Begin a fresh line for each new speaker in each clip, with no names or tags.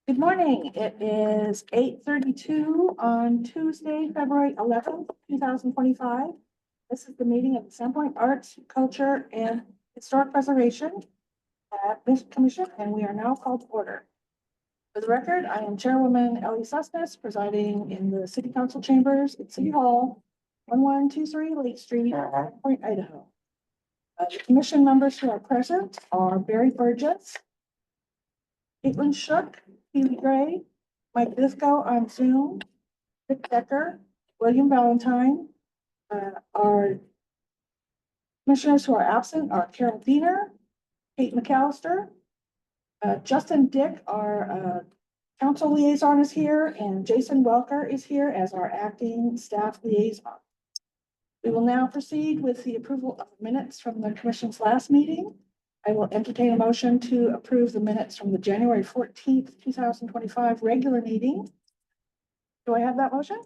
Good morning. It is 8:32 on Tuesday, February 11th, 2025. This is the meeting of the Sandpoint Arts, Culture, and Historic Preservation Commission, and we are now called to order. For the record, I am Chairwoman Ellie Susness, presiding in the City Council chambers at City Hall, 1123 Lake Street, Sandpoint, Idaho. The commission members who are present are Barry Burgess, Caitlin Shook, Keely Gray, Mike Disco on Zoom, Rick Decker, William Valentine. Our commissioners who are absent are Carol Diener, Kate McAllister, Justin Dick, our council liaison is here, and Jason Welker is here as our acting staff liaison. We will now proceed with the approval of minutes from the commission's last meeting. I will entertain a motion to approve the minutes from the January 14th, 2025 regular meeting. Do I have that motion?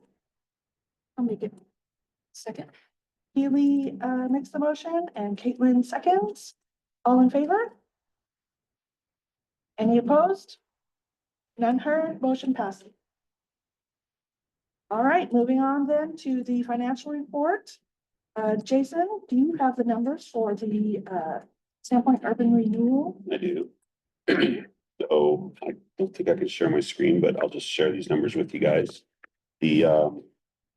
I'll make it second. Keely makes the motion and Caitlin seconds. All in favor? Any opposed? None heard. Motion passes. All right, moving on then to the financial report. Jason, do you have the numbers for the Sandpoint Urban Renewal?
I do. So I don't think I can share my screen, but I'll just share these numbers with you guys. The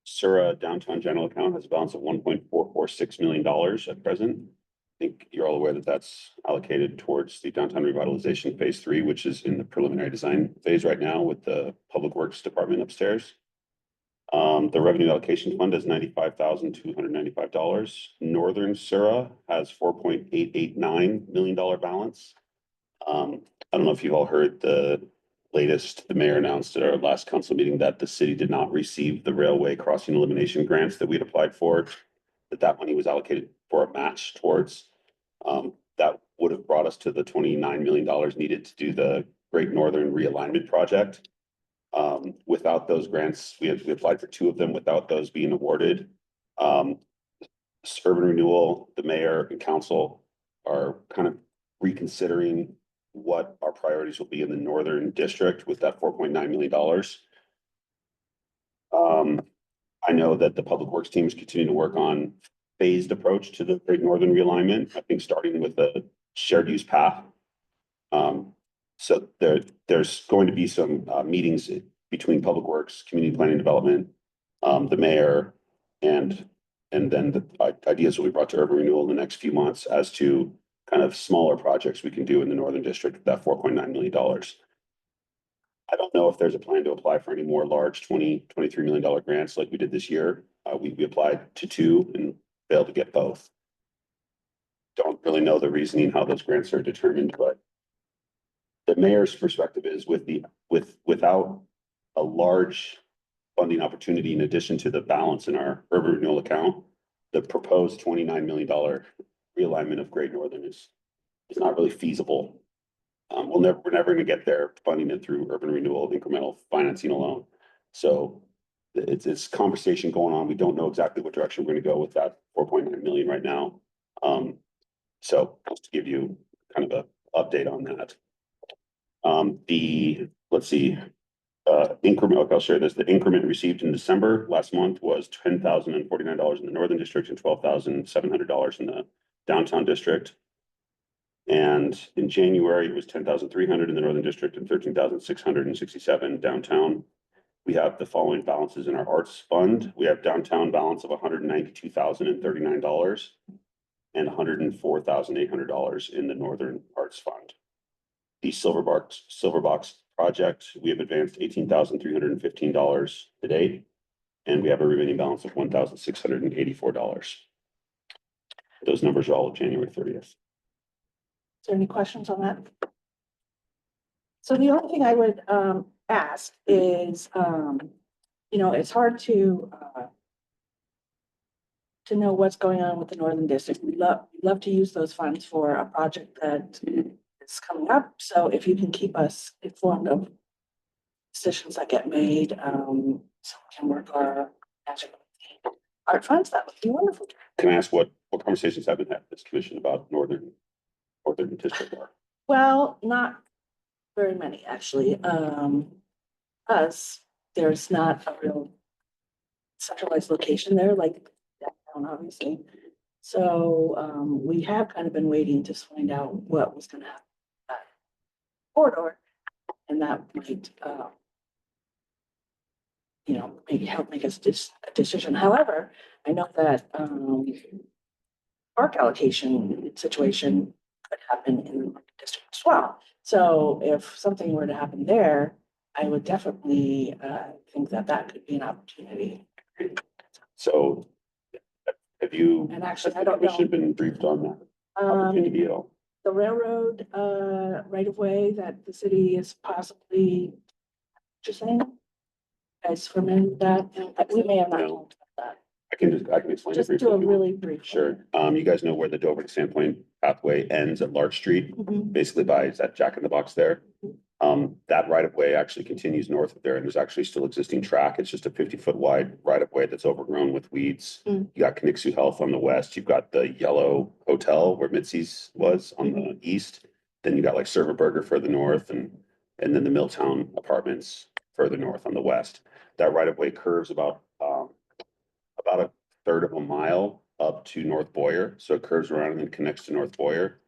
Sura downtown general account has a balance of $1.446 million at present. I think you're all aware that that's allocated towards the downtown revitalization phase 3, which is in the preliminary design phase right now with the Public Works Department upstairs. The revenue allocation fund is $95,295. Northern Sura has $4.889 million balance. I don't know if you've all heard the mayor announced at our last council meeting that the city did not receive the railway crossing elimination grants that we had applied for, that money was allocated for a match towards. That would have brought us to the $29 million needed to do the Great Northern Realignment Project. Without those grants, we applied for 2 of them. Without those being awarded, urban renewal, the mayor and council are kind of reconsidering what our priorities will be in the northern district with that $4.9 million. I know that the public works team is continuing to work on phased approach to the Great Northern Realignment. I think starting with a shared use path. So there's going to be some meetings between Public Works, Community Planning and Development, the mayor, and then the ideas will be brought to urban renewal in the next few months as to kind of smaller projects we can do in the Northern District with that $4.9 million. I don't know if there's a plan to apply for any more large $23 million grants like we did this year. We applied to 2 and failed to get both. Don't really know the reasoning how those grants are determined, but the mayor's perspective is without a large funding opportunity in addition to the balance in our urban renewal account, the proposed $29 million realignment of Great Northern is not really feasible. We're never going to get there funding it through urban renewal incremental financing alone. So it's conversation going on. We don't know exactly what direction we're going to go with that 4.9 million right now. So just to give you kind of an update on that. Let's see, increment, okay, I'll share this. The increment received in December last month was $10,049 in the Northern District and $12,700 in the Downtown District. And in January, it was $10,300 in the Northern District and $13,667 downtown. We have the following balances in our arts fund. We have downtown balance of $192,039 and $104,800 in the Northern Arts Fund. The Silver Box project, we have advanced $18,315 to date, and we have a remaining balance of $1,684. Those numbers are all of January 30th.
Is there any questions on that? So the only thing I would ask is, it's hard to know what's going on with the Northern District. We love to use those funds for a project that is coming up. So if you can keep us informed of decisions that get made, so we can work our magic art funds, that would be wonderful.
Can I ask what conversations have been had with this commission about Northern District are?
Well, not very many, actually. Us, there's not a real centralized location there, like downtown, obviously. So, we have kind of been waiting to find out what was gonna happen. with that Corridor, and that might, maybe help make us a decision. However, I know that, park allocation situation could happen in the Market district as well. So if something were to happen there, I would definitely, think that that could be an opportunity.
So have you,
And actually, I
has the
don't know.
commission been briefed on that opportunity at all?
The railroad, right of way that the city is possibly purchasing. Guys familiar with that? We may have not
No.
talked about
I can explain it
that. Just
briefly.
do a
if you want.
really brief.
Sure. You guys know where the Dover to Sandpoint pathway ends at Larch Street,
Mhm.
basically by that Jack in the Box there. That right of way actually continues north of there, and there's actually still existing track. It's just a 50-foot wide right of way that's overgrown with weeds.
Mm.
You got Knixu Health on the west. You've got the yellow hotel where Mitzi's was on the east. Then you got like Server Burger further north, and then the Milltown Apartments further north on the west. That right of way curves about a third of a mile up to North Boyer. So it curves around and then connects to North Boyer.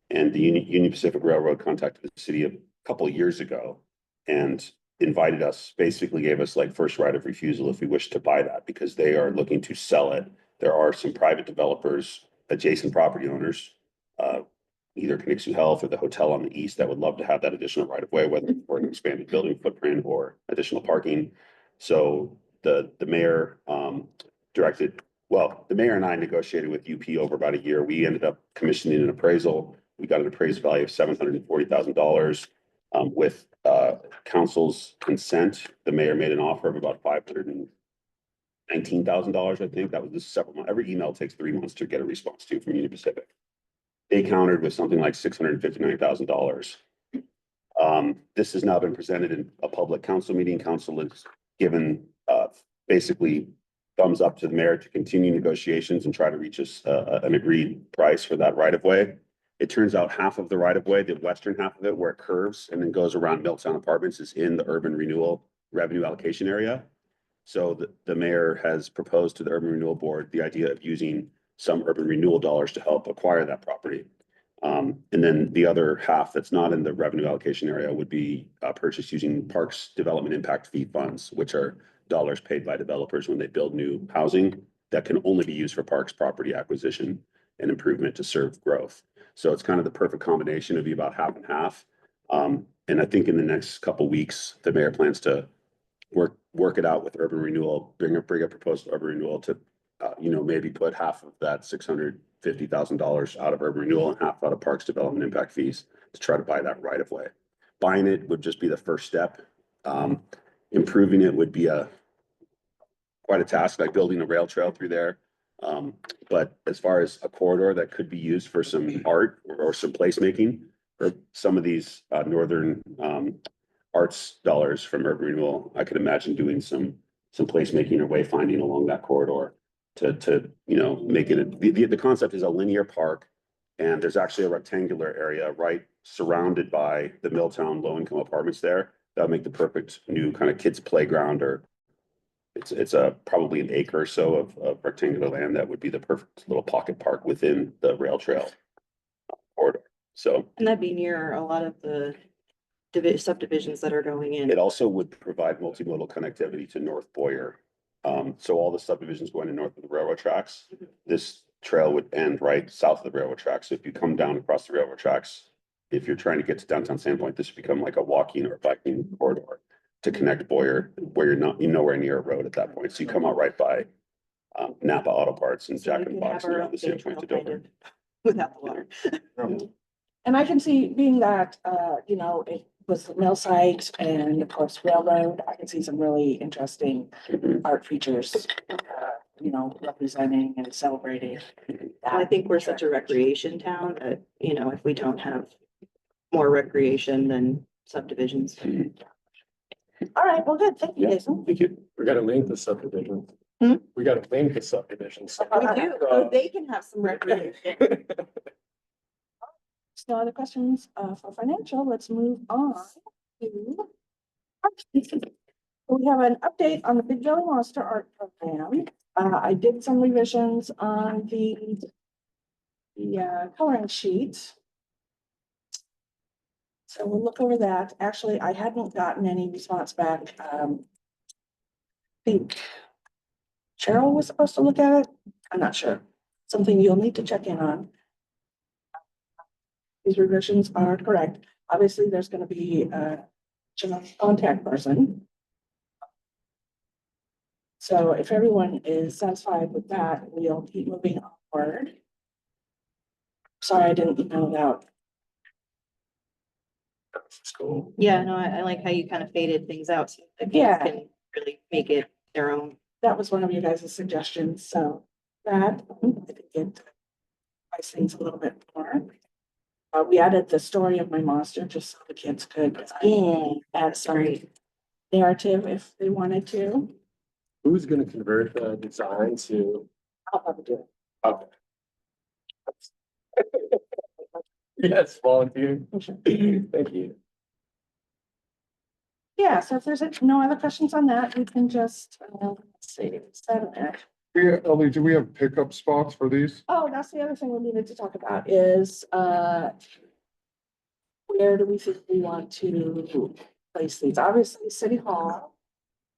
And the Union Pacific Railroad contacted the city a couple of years ago and invited us, basically gave us like first right of refusal if we wish to buy that, because they are looking to sell it. There are some private developers, adjacent property owners, either Knixu Health or the hotel on the east that would love to have that additional right of way, whether for an expanded building footprint or additional parking. So the mayor directed, well, the mayor and I negotiated with UP over about a year. We ended up commissioning an appraisal. We got an appraised value of $740,000. With council's consent, the mayor made an offer of about $519,000. I think that was just several months. Every email takes 3 months to get a response to from Union Pacific. They countered with something like $659,000. This has now been presented in a public council meeting. Council has given basically thumbs up to the mayor to continue negotiations and try to reach us an agreed price for that right of way. It turns out half of the right of way, the western half of it, where it curves and then goes around Milltown Apartments, is in the urban renewal revenue allocation area. So the mayor has proposed to the urban renewal board the idea of using some urban renewal dollars to help acquire that property. And then the other half that's not in the revenue allocation area would be purchased using Parks Development Impact Fee funds, which are dollars paid by developers when they build new housing that can only be used for parks property acquisition and improvement to serve growth. So it's kind of the perfect combination of be about half and half. And I think in the next couple weeks, the mayor plans to work it out with urban renewal, bring a proposed urban renewal to, maybe put half of that $650,000 out of urban renewal and half out of parks development impact fees to try to buy that right of way. Buying it would just be the first step. Improving it would be quite a task, like building a rail trail through there. But as far as a corridor that could be used for some art or some placemaking, or some of these northern arts dollars from urban renewal, I could imagine doing some placemaking or wayfinding along that corridor to make it. The concept is a linear park, and there's actually a rectangular area right surrounded by the Milltown low-income apartments there. That'll make the perfect new kind of kids playground, or it's probably an acre or so of rectangular land that would be the perfect little pocket park within the rail trail corridor. So,
And that'd be near a lot of the subdivisions that are going in.
it also would provide multimodal connectivity to North Boyer. So all the subdivisions going to north of the railroad tracks, this trail would end right south of the railroad tracks. So if you come down across the railroad tracks, if you're trying to get to downtown Sandpoint, this would become like a walking or biking corridor to connect Boyer, where you're nowhere near a road at that point. So you come out right by Napa Auto Parts and
So
Jack
we
in the
could
Box
have
and
our
down
own
the
big
Sandpoint to
trail kind
Dover.
of without the water.
And I can see, being that, it was the mill site and of course railroad, I can see some really interesting
Mhm.
art features, representing and celebrating.
I think we're such a recreation town that, if we don't have more recreation than subdivisions.
All right, well, good. Thank you,
Yeah.
Jason.
Thank you.
We gotta link the subdivision.
Hmm?
We gotta link the subdivision.
We do, so they can have some recreation.
No other questions for financial. Let's move on to. We have an update on the Big Jelly Monster Art Program. I did some revisions on the coloring sheet. So we'll look over that. Actually, I hadn't gotten any response back. I think Cheryl was supposed to look at it. I'm not sure. Something you'll need to check in on. These revisions are correct. Obviously, there's going to be a contact person. So if everyone is satisfied with that, we'll keep moving onward. Sorry, I didn't email it out.
School.
Yeah, no, I like how you kind of faded things out so that kids
Yeah.
can really make it their own.
That was one of you guys' suggestions, so that, I think it price things a little bit more. We added the story of my monster, just so the kids could add some narrative if they wanted to.
Who's gonna convert the design to?
I'll probably do it.
Okay. Yes, volunteer.
Sure.
Thank you.
Yeah, so if there's no other questions on that, we can just, let's see, settle there.
Ellie, do we have pickup spots for these?
Oh, that's the other thing we needed to talk about is, where do we think we want to place these? Obviously, City Hall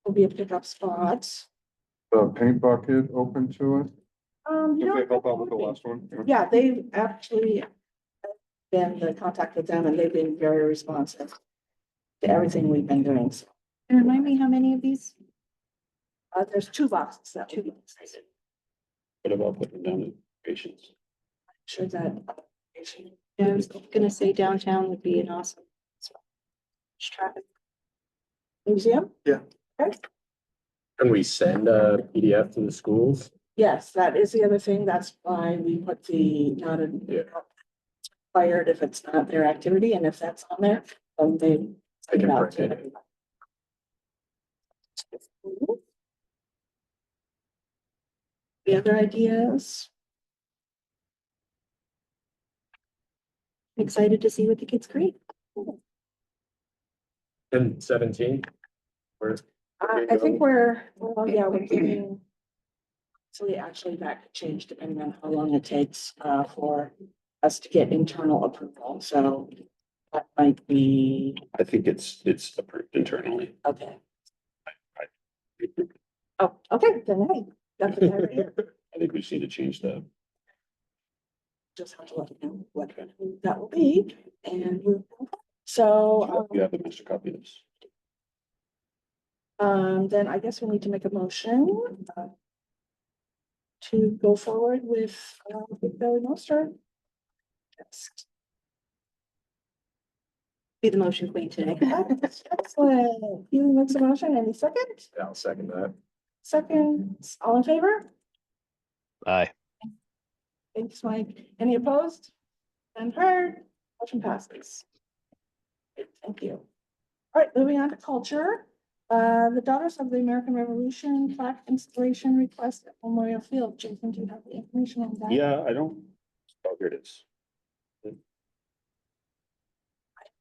will be a pickup spot.
The paint bucket open to it?
You
Did
know,
they help out with the last one?
yeah, they've actually been the contact with them and they've been very responsive to everything we've been doing. So,
And remind me how many of these?
there's 2 boxes that we
What about putting down the patients?
sure that.
Yeah, I was gonna say downtown would be an awesome. Traffic.
Museum?
Can we send a PDF to the schools?
Yes, that is the other thing. That's why we put the not a required if it's not their activity, and if that's on there, then they
I
send
can
it out
print
to
it.
everybody. The other ideas?
Excited to see what the kids create.
And 17? Or
I think well, yeah, we're doing. So actually that could change depending on how long it takes for us to get internal approval, so that might be,
I think it's approved internally.
okay. Oh, okay, then hey, that's the area.
I think we just need to change the,
Just have to let you know what that will be, and so,
you have the master copy of this.
then I guess we need to make a motion to go forward with Big Belly Monster.
Be the motion queen today.
Excellent. You makes a motion, any second?
Yeah, I'll second that.
Second, all in favor?
Aye.
Thanks, Mike. Any opposed? None heard. Motion passes. Great, thank you. All right, moving on to culture. The Daughters of the American Revolution plaque installation request at Memorial Field. Jason, do you have the information on that?
Yeah, I don't, oh, here it is.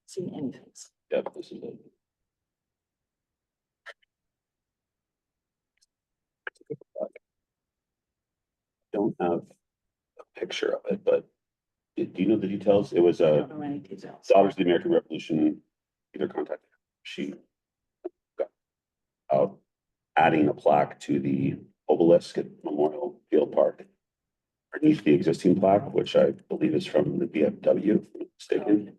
See anything.
Yep, this is it. Don't have a picture of it, but do you know the details? It was
I don't know any details.
Daughters of the American Revolution, either contacted, she got out adding a plaque to the obelisk at Memorial Field Park. Underneath the existing plaque, which I believe is from the VFW, if I'm not mistaken.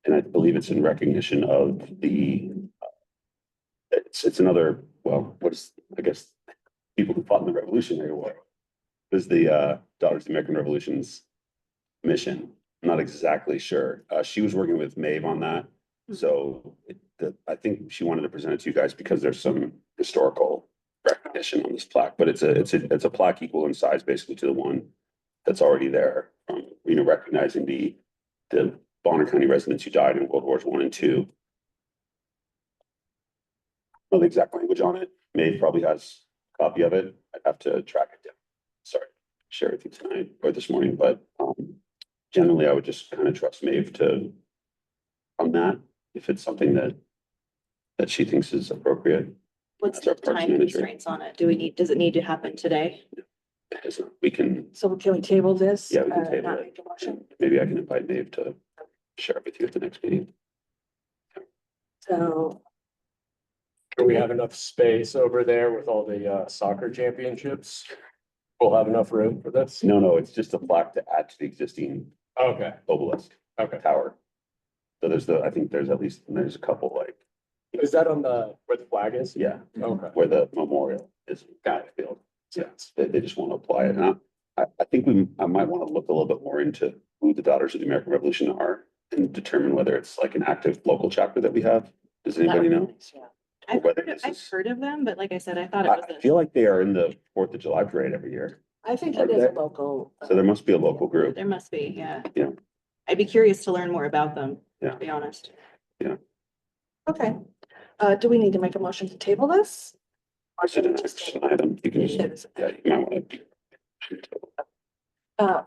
And I believe it's in recognition of the, it's another, well, what's, I guess, people who fought in the Revolutionary War. It was the Daughters of the American Revolution's mission. I'm not exactly sure. She was working with Maeve on that. So I think she wanted to present it to you guys because there's some historical recognition on this plaque, but it's a plaque equal in size basically to the one that's already there. Recognizing the Bonner County residents who died in World Wars I and II. Know the exact language on it. Maeve probably has a copy of it. I'd have to track it down. Sorry, share it with you tonight or this morning, but generally, I would just kind of trust Maeve to on that, if it's something that she thinks is appropriate.
What's
That's our
the
parks
time
manager.
constraints on it? Does it need to happen today?
We can,
So can we table this?
Yeah, we can table
not
it.
make a motion?
maybe I can invite Maeve to share it with you at the next meeting.
So,
Do we have enough space over there with all the soccer championships? We'll have enough room for this?
No, it's just a plaque to add to the existing
Okay,
obelisk
okay.
tower. So I think there's a couple like,
Is that on where the flag is?
yeah,
Okay.
where the memorial is kind of field.
Yeah.
They just want to apply it. And I think I might want to look a little bit more into who the Daughters of the American Revolution are and determine whether it's like an active local chapter that we have. Does anybody know?
I've
Whether
heard,
this
I've
is-
heard of them, but like I said, I thought it was
I feel like they are in the Fourth of July parade every year.
I think
Are
it is a
they?
local.
So there must be a local group.
there must be, yeah.
Yeah.
I'd be curious to learn more about them,
Yeah.
to be honest.
Okay, do we need to make a motion to table this? Or
Is it an
should we just
action
table it?
item? You can just,
It is.
yeah, you might want to.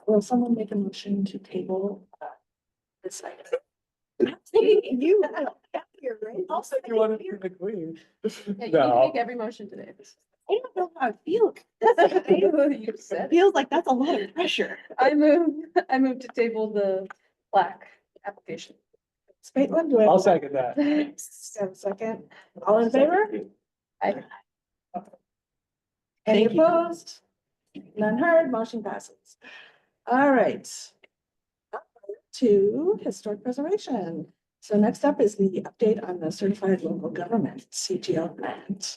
Will someone make a motion to table this item?
You.
Also,
You wanted to be the queen.
Yeah, you can
No.
make every motion today.
I don't know how it feels.
You
It
said.
feels like that's a lot of pressure.
I move to table the plaque application.
Maitland, do I? have
I'll
a-
second that.
Have a second? All in favor?
I,
Any
Thank you.
opposed? None heard, motion passes. All right. To historic preservation. So next up is the update on the certified local government CTO grant.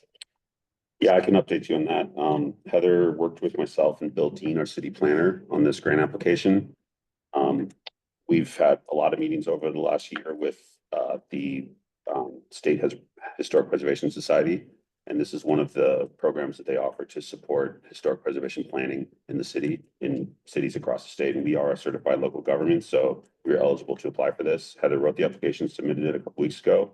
Yeah, I can update you on that. Heather worked with myself and Bill Dean, our city planner, on this grant application. We've had a lot of meetings over the last year with the State Historic Preservation Society. And this is one of the programs that they offer to support historic preservation planning in the city, in cities across the state. And we are a certified local government, so we're eligible to apply for this. Heather wrote the application, submitted it a couple weeks ago.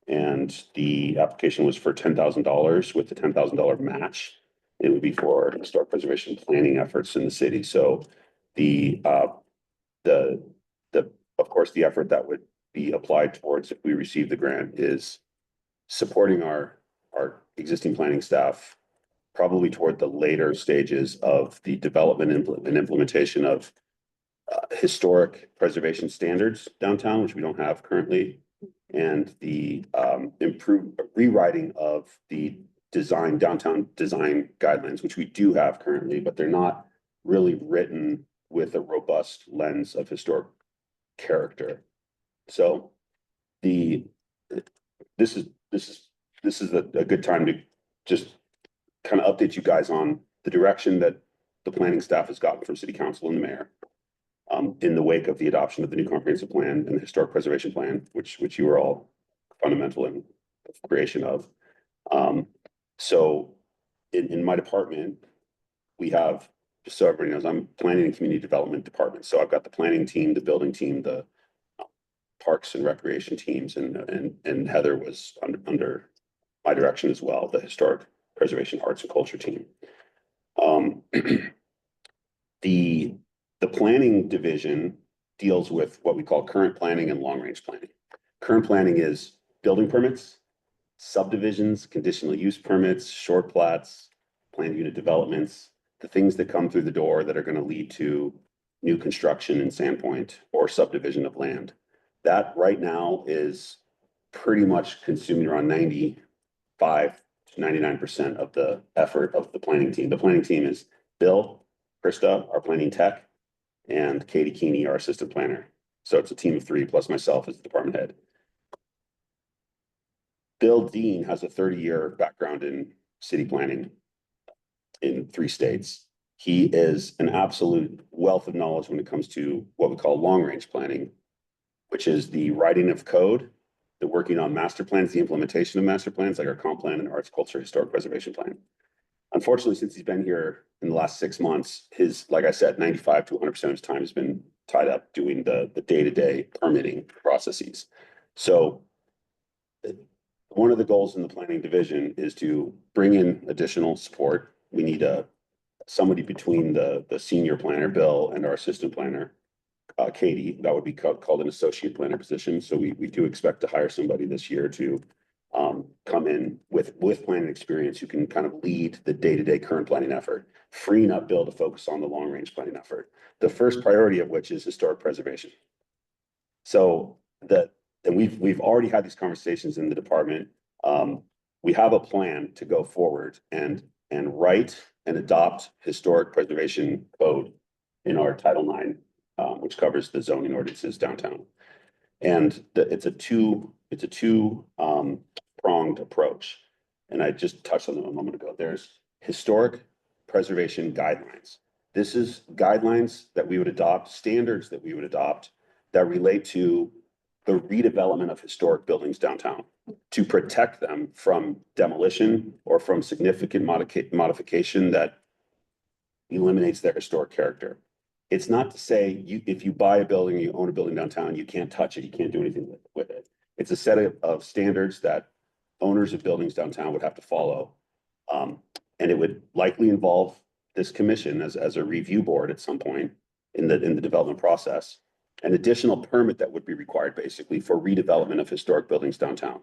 And the application was for $10,000 with the $10,000 match. It would be for historic preservation planning efforts in the city. So of course, the effort that would be applied towards if we receive the grant is supporting our existing planning staff, probably toward the later stages of the development and implementation of historic preservation standards downtown, which we don't have currently, and the improved rewriting of the downtown design guidelines, which we do have currently, but they're not really written with a robust lens of historic character. So this is a good time to just kind of update you guys on the direction that the planning staff has gotten from city council and the mayor. In the wake of the adoption of the new comprehensive plan and the historic preservation plan, which you were all fundamental in the creation of. So in my department, we have, just so everybody knows, I'm planning and community development department. So I've got the planning team, the building team, the parks and recreation teams, and Heather was under my direction as well, the historic preservation arts and culture team. The planning division deals with what we call current planning and long-range planning. Current planning is building permits, subdivisions, conditional use permits, short plats, planned unit developments, the things that come through the door that are going to lead to new construction in Sandpoint or subdivision of land. That right now is pretty much consuming around 95 to 99% of the effort of the planning team. The planning team is Bill, Krista, our planning tech, and Katie Keeney, our assistant planner. So it's a team of 3 plus myself as the department head. Bill Dean has a 30-year background in city planning in 3 states. He is an absolute wealth of knowledge when it comes to what we call long-range planning, which is the writing of code, the working on master plans, the implementation of master plans, like our comp plan and arts, culture, historic preservation plan. Unfortunately, since he's been here in the last 6 months, like I said, 95 to 100% of his time has been tied up doing the day-to-day permitting processes. So one of the goals in the planning division is to bring in additional support. We need somebody between the senior planner, Bill, and our assistant planner, Katie, that would be called an associate planner position. So we do expect to hire somebody this year to come in with planning experience who can kind of lead the day-to-day current planning effort, freeing up Bill to focus on the long-range planning effort. The first priority of which is historic preservation. So and we've already had these conversations in the department. We have a plan to go forward and write and adopt historic preservation code in our Title IX, which covers the zoning ordinances downtown. And it's a two pronged approach. And I just touched on them a moment ago. There's historic preservation guidelines. This is guidelines that we would adopt, standards that we would adopt that relate to the redevelopment of historic buildings downtown to protect them from demolition or from significant modification that eliminates their historic character. It's not to say if you buy a building, you own a building downtown, you can't touch it, you can't do anything with it. It's a set of standards that owners of buildings downtown would have to follow. And it would likely involve this commission as a review board at some point in the development process. An additional permit that would be required basically for redevelopment of historic buildings downtown.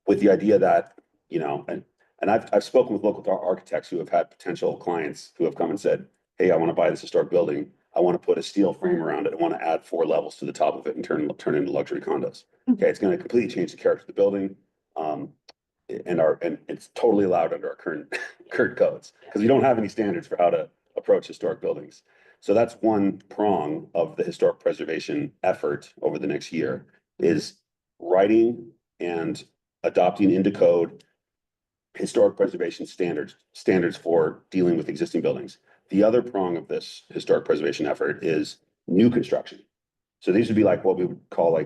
With the idea that, and I've spoken with local architects who have had potential clients who have come and said, hey, I want to buy this historic building. I want to put a steel frame around it. I want to add 4 levels to the top of it and turn it into luxury condos. Okay, it's going to completely change the character of the building. And it's totally allowed under our current codes because we don't have any standards for how to approach historic buildings. So that's one prong of the historic preservation effort over the next year is writing and adopting into code historic preservation standards for dealing with existing buildings. The other prong of this historic preservation effort is new construction. So these would be like what we would call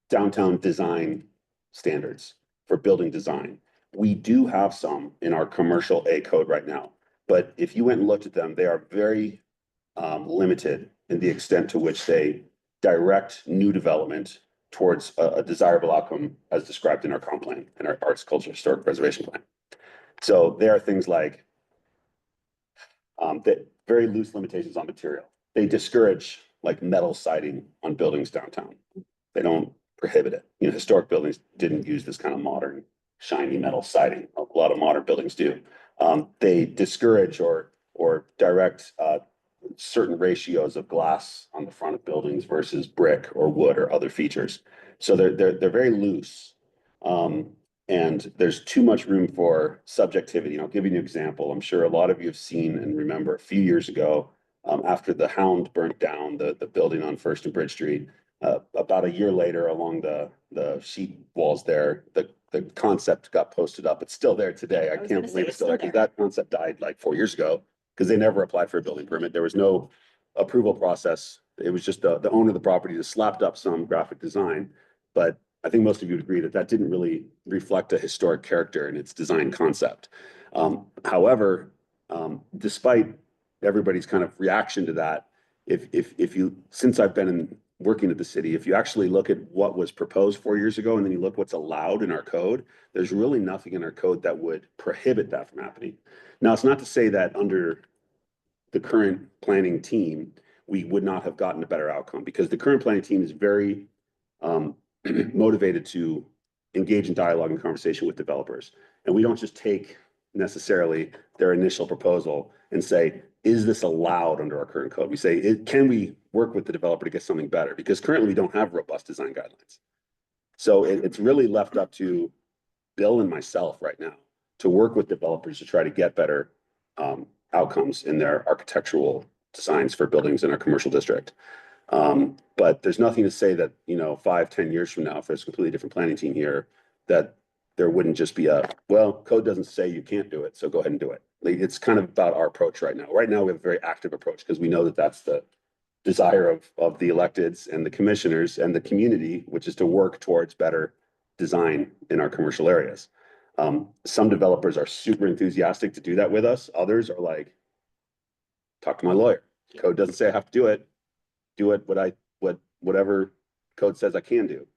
downtown design standards for building design. We do have some in our commercial A code right now, but if you went and looked at them, they are very limited in the extent to which they direct new development towards a desirable outcome as described in our comp plan and our arts, culture, historic preservation plan. So there are things like that very loose limitations on material. They discourage like metal siding on buildings downtown. They don't prohibit it. Historic buildings didn't use this kind of modern shiny metal siding. A lot of modern buildings do. They discourage or direct certain ratios of glass on the front of buildings versus brick or wood or other features. So they're very loose. And there's too much room for subjectivity. And I'll give you an example. I'm sure a lot of you have seen and remember a few years ago, after the Hound burnt down the building on First and Bridge Street, about a year later along the sheet walls there, the concept got posted up. It's still there today. I can't believe it's still there because that concept died like 4 years ago because they never applied for a building permit. There was no approval process. It was just the owner of the property just slapped up some graphic design. But I think most of you would agree that didn't really reflect a historic character in its design concept. However, despite everybody's kind of reaction to that, if you, since I've been working at the city, if you actually look at what was proposed 4 years ago and then you look what's allowed in our code, there's really nothing in our code that would prohibit that from happening. Now, it's not to say that under the current planning team, we would not have gotten a better outcome because the current planning team is very motivated to engage in dialogue and conversation with developers. And we don't just take necessarily their initial proposal and say, is this allowed under our current code? We say, can we work with the developer to get something better? Because currently we don't have robust design guidelines. So it's really left up to Bill and myself right now to work with developers to try to get better outcomes in their architectural designs for buildings in our commercial district. But there's nothing to say that, 5-10 years from now, if there's a completely different planning team here, that there wouldn't just be code doesn't say you can't do it, so go ahead and do it. Like, it's kind of about our approach right now. Right now, we have a very active approach because we know that that's the desire of the electeds and the commissioners and the community, which is to work towards better design in our commercial areas. Some developers are super enthusiastic to do that with us. Others are like, talk to my lawyer. Code doesn't say I have to do it. Do it whatever code says I can do.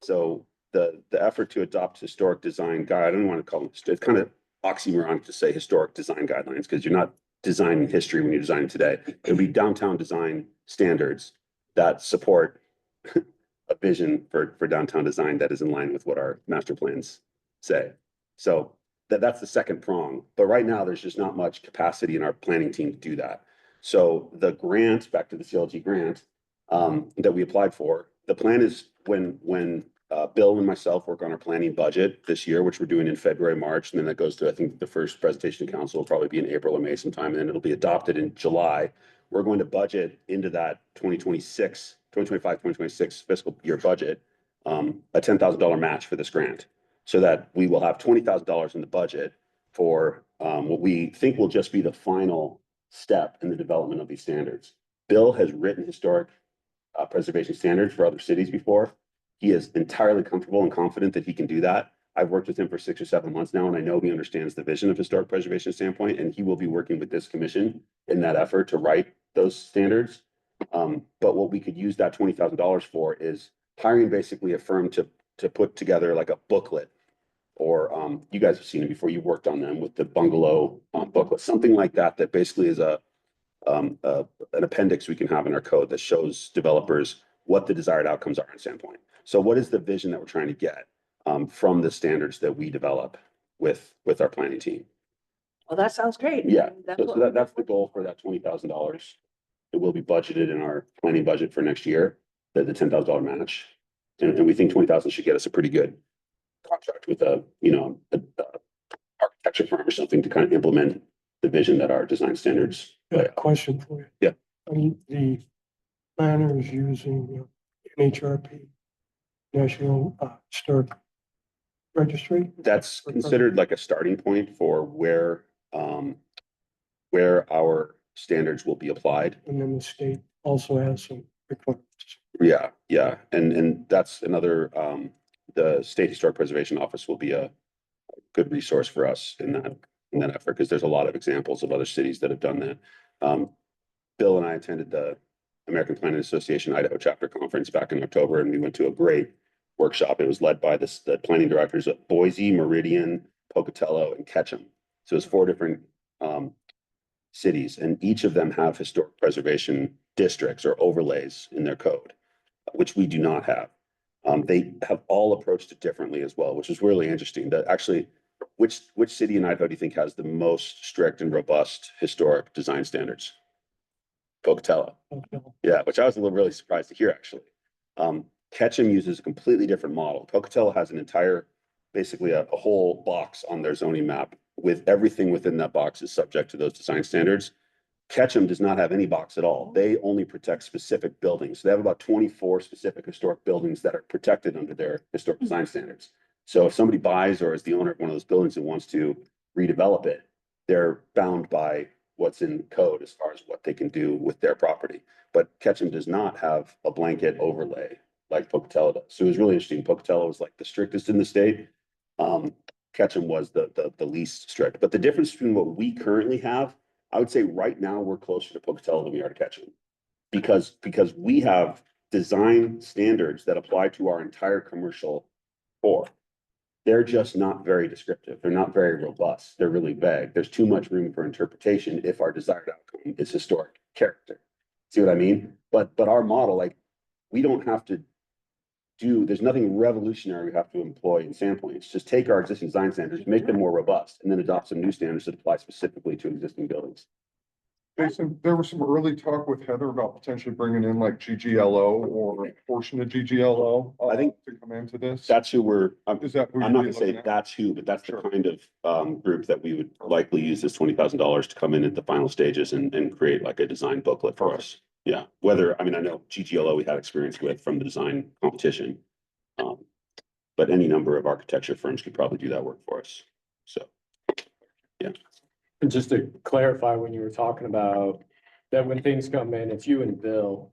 So the effort to adopt historic design guide, I don't want to call them, it's kind of oxymoronic to say historic design guidelines because you're not designing history when you're designing today. It would be downtown design standards that support a vision for downtown design that is in line with what our master plans say. So that's the second prong. But right now, there's just not much capacity in our planning team to do that. So the grant, back to the CLG grant, that we applied for, the plan is when Bill and myself work on our planning budget this year, which we're doing in February, March, and then that goes to, I think, the first presentation to council will probably be in April or May sometime, and then it'll be adopted in July. We're going to budget into that 2026 fiscal year budget, a $10,000 match for this grant, so that we will have $20,000 in the budget for what we think will just be the final step in the development of these standards. Bill has written historic preservation standards for other cities before. He is entirely comfortable and confident that he can do that. I've worked with him for 6 or 7 months now, and I know he understands the vision of historic preservation standpoint, and he will be working with this commission in that effort to write those standards. But what we could use that $20,000 for is hiring basically a firm to put together like a booklet, or you guys have seen it before, you've worked on them with the bungalow booklet, something like that, that basically is an appendix we can have in our code that shows developers what the desired outcomes are in Sandpoint. So what is the vision that we're trying to get from the standards that we develop with our planning team?
Well, that sounds great.
Yeah,
That's
so
what-
that's the goal for that $20,000. It will be budgeted in our planning budget for next year, the $10,000 match. And we think 20,000 should get us a pretty good contract with a architecture firm or something to kind of implement the vision that our design standards lay
Got a
out.
question for you.
Yeah.
I mean, the planner is using NHRP, National Historic Registry.
That's considered like a starting point for where our standards will be applied.
And then the state also has some requirements.
Yeah, and that's another, the State Historic Preservation Office will be a good resource for us in that effort, because there's a lot of examples of other cities that have done that. Bill and I attended the American Planning Association Idaho Chapter Conference back in October, and we went to a great workshop. It was led by the planning directors of Boise, Meridian, Pocatello, and Ketchum. So it's 4 different cities, and each of them have historic preservation districts or overlays in their code, which we do not have. They have all approached it differently as well, which is really interesting. That actually, which city in Idaho do you think has the most strict and robust historic design standards? Pocatello. Yeah, which I was really surprised to hear, actually. Ketchum uses a completely different model. Pocatello has an entire, basically a whole box on their zoning map with everything within that box is subject to those design standards. Ketchum does not have any box at all. They only protect specific buildings. They have about 24 specific historic buildings that are protected under their historic design standards. So if somebody buys or is the owner of one of those buildings and wants to redevelop it, they're bound by what's in code as far as what they can do with their property. But Ketchum does not have a blanket overlay like Pocatello does. So it was really interesting. Pocatello was like the strictest in the state. Ketchum was the least strict. But the difference between what we currently have, I would say right now we're closer to Pocatello than we are to Ketchum, because we have design standards that apply to our entire commercial core. They're just not very descriptive. They're not very robust. They're really vague. There's too much room for interpretation if our desired outcome is historic character. See what I mean? But our model, like, we don't have to there's nothing revolutionary we have to employ in Sandpoint. It's just take our existing design standards, make them more robust, and then adopt some new standards that apply specifically to existing buildings.
Jason, there was some early talk with Heather about potentially bringing in like GGLO or a portion of GGLO.
I think
to come into this.
That's who we're,
Is that? who
I'm
you'd
not
be
gonna say
looking at?
that's who, but that's the
Sure.
kind of group that we would likely use this $20,000 to come in at the final stages and create like a design booklet for us. Yeah, whether, I mean, I know GGLO we had experience with from the design competition. But any number of architecture firms could probably do that work for us. So,
And just to clarify, when you were talking about that, when things come in, it's you and Bill,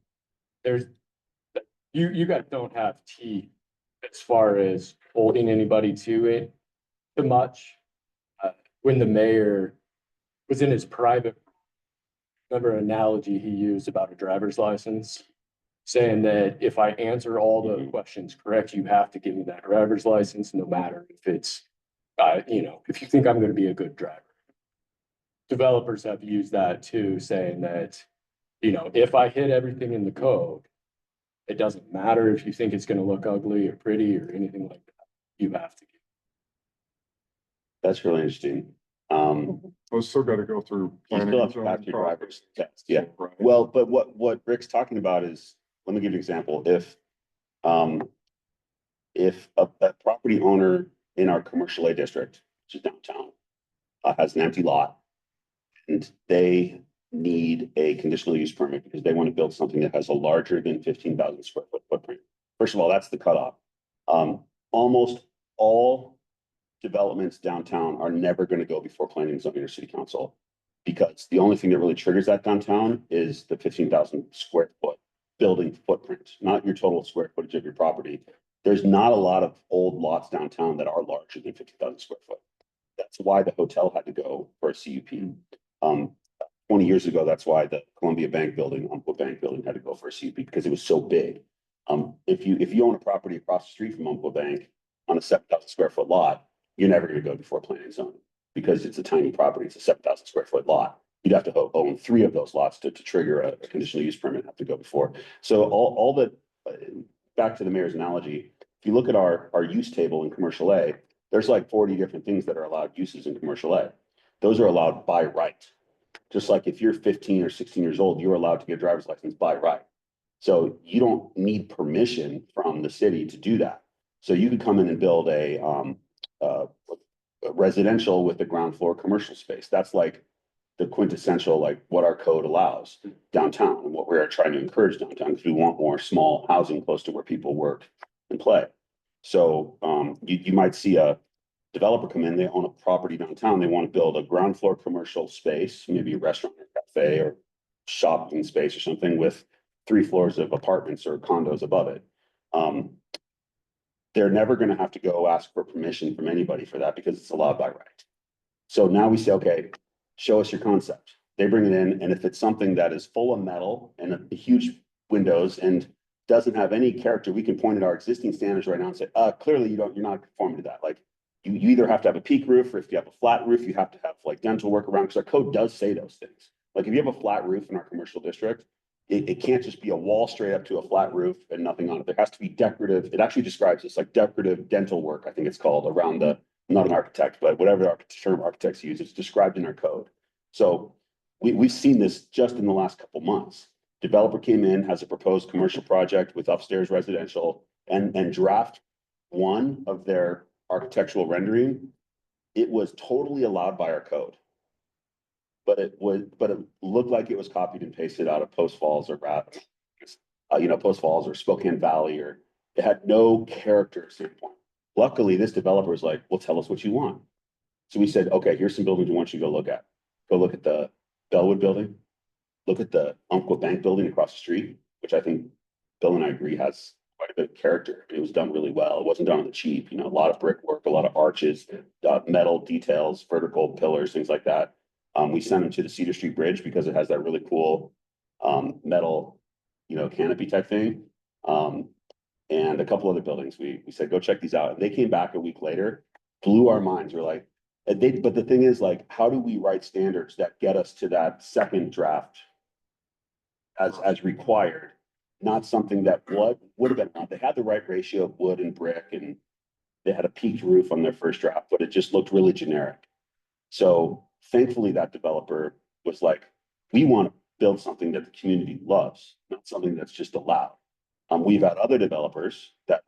you guys don't have teeth as far as holding anybody to it too much. When the mayor was in his private, remember an analogy he used about a driver's license? Saying that if I answer all the questions correct, you have to give me that driver's license, no matter if it's, if you think I'm gonna be a good driver. Developers have used that too, saying that, if I hit everything in the code, It doesn't matter if you think it's gonna look ugly or pretty or anything like that. You have to.
That's really interesting.
Well, still gotta go through.
You
planning
still
and
have to pass
zoning
your driver's
process.
test, yeah.
Right.
Well, but what Rick's talking about is, let me give you an example. If a property owner in our commercial A district, which is downtown, has an empty lot and they need a conditional use permit because they want to build something that has a larger than 15,000 square foot footprint. First of all, that's the cutoff. Almost all developments downtown are never going to go before planning and zoning or city council, because the only thing that really triggers that downtown is the 15,000 square foot building footprint, not your total square footage of your property. There's not a lot of old lots downtown that are larger than 50,000 square foot. That's why the hotel had to go for a CUP. 20 years ago, that's why the Columbia Bank building, Umpqua Bank building had to go for a CUP, because it was so big. If you own a property across the street from Umpqua Bank on a 7,000 square foot lot, you're never going to go before planning and zoning, because it's a tiny property. It's a 7,000 square foot lot. You'd have to own 3 of those lots to trigger a conditional use permit, have to go before. So all that, back to the mayor's analogy, if you look at our use table in commercial A, there's like 40 different things that are allowed uses in commercial A. Those are allowed by right. Just like if you're 15 or 16 years old, you're allowed to get a driver's license by right. So you don't need permission from the city to do that. So you could come in and build a residential with a ground floor commercial space. That's like the quintessential, like what our code allows downtown and what we're trying to encourage downtown, because we want more small housing close to where people work and play. So you might see a developer come in, they own a property downtown, they want to build a ground floor commercial space, maybe a restaurant or cafe or shopping space or something with 3 floors of apartments or condos above it. They're never going to have to go ask for permission from anybody for that, because it's allowed by right. So now we say, okay, show us your concept. They bring it in, and if it's something that is full of metal and huge windows and doesn't have any character, we can point at our existing standards right now and say, clearly you're not conforming to that. Like you either have to have a peak roof, or if you have a flat roof, you have to have like dental work around, because our code does say those things. Like if you have a flat roof in our commercial district, it can't just be a wall straight up to a flat roof and nothing on it. There has to be decorative. It actually describes this like decorative dental work, I think it's called, around the, I'm not an architect, but whatever term architects use, it's described in our code. So we've seen this just in the last couple months. Developer came in, has a proposed commercial project with upstairs residential, and draft 1 of their architectural rendering. It was totally allowed by our code. But it looked like it was copied and pasted out of Post Falls or Post Falls or Spokane Valley, or it had no character at Sandpoint. Luckily, this developer was like, well, tell us what you want. So we said, okay, here's some buildings we want you to go look at. Go look at the Bellwood building. Look at the Umpqua Bank building across the street, which I think Bill and I agree has quite a bit of character. It was done really well. It wasn't done on the cheap, a lot of brickwork, a lot of arches, metal details, vertical pillars, things like that. We sent them to the Cedar Street Bridge because it has that really cool metal, canopy type thing. And a couple other buildings. We said, go check these out. And they came back a week later, blew our minds. We're like, but the thing is, like, how do we write standards that get us to that second draft as required? Not something that would have been, they had the right ratio of wood and brick, and they had a peaked roof on their first draft, but it just looked really generic. So thankfully that developer was like, we want to build something that the community loves, not something that's just allowed. We've had other developers that